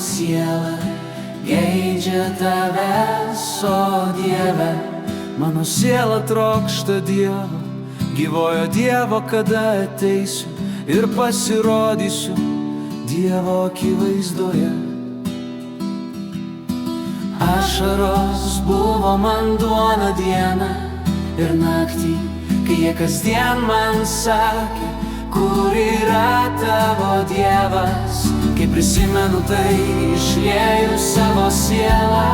siela geidžia tavęs, o Dieve. Mano siela trokšta Dievo, gyvojo Dievo, kada ateisiu ir pasirodysiu Dievo akivaizdoje. Ašaros buvo man duona dieną ir naktį, kai jie kasdien man sakė, kur yra tavo Dievas. Kai prisimenu tai, išlieju savo sielą,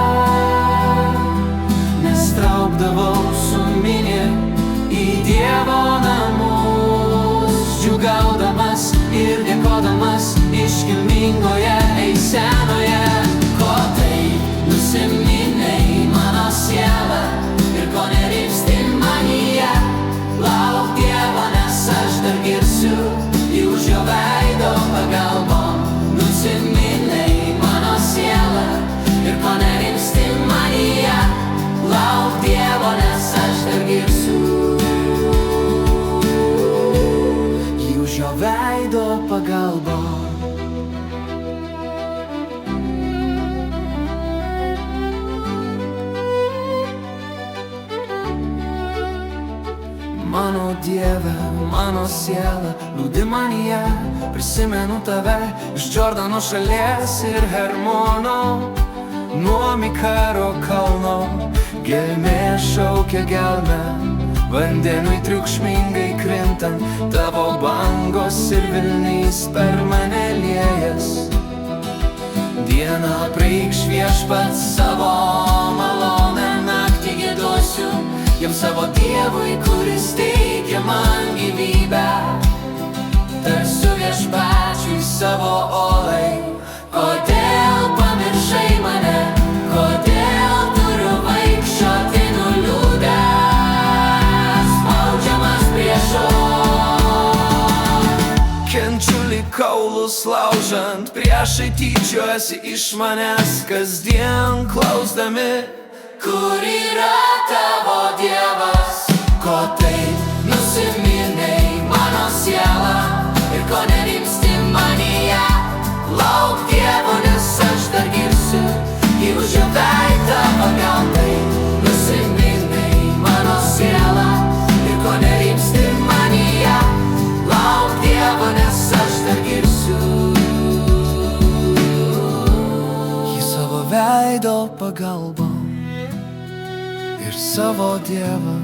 nes traukdavau suminė į Dievo namus, džiugaudamas ir dėkodamas iškilmingoje eisenoje. Ko tai nusiminei mano sielą ir ko nerimsti manyje? Lauk Dievo, nes aš dar girsiu į už jo veido pagalbom. Nusiminei mano sielą ir ko nerimsti manyje? Lauk Dievo, nes aš dar girsiu į už jo veido pagalbom. Mano Dieve, mano siela, liūdi manyje, prisimenu tave iš Džordano šalies ir Hermono, nuo Mikaro kalno. Gelmė šaukia gelmę, vandeniui triukšmingai krintant, tavo bangos ir vilnys per mane liejas. Dieną praeikš viešpats savo malonę, naktį giedosiu jam savo Dievui, kuris teikia man gyvybę. Tarsiu viešpačiui savo olai, kodėl pamiršai mane, kodėl turiu vaikščioti nuliūdęs, spaudžiamas priešo. Kenčiu lyg kaulus laužant, priešai tyčiojasi iš manęs kasdien klausdami, kur yra tavo Dievas? Ko taip nusiminei mano sielą ir ko nerimsti manyje? Lauk Dievo, nes aš dar girsiu į už jo veidą pagalbai. Nusiminei mano sielą ir ko nerimsti manyje? Lauk Dievo, nes aš dar girsiu į savo veido pagalbą ir savo Dievą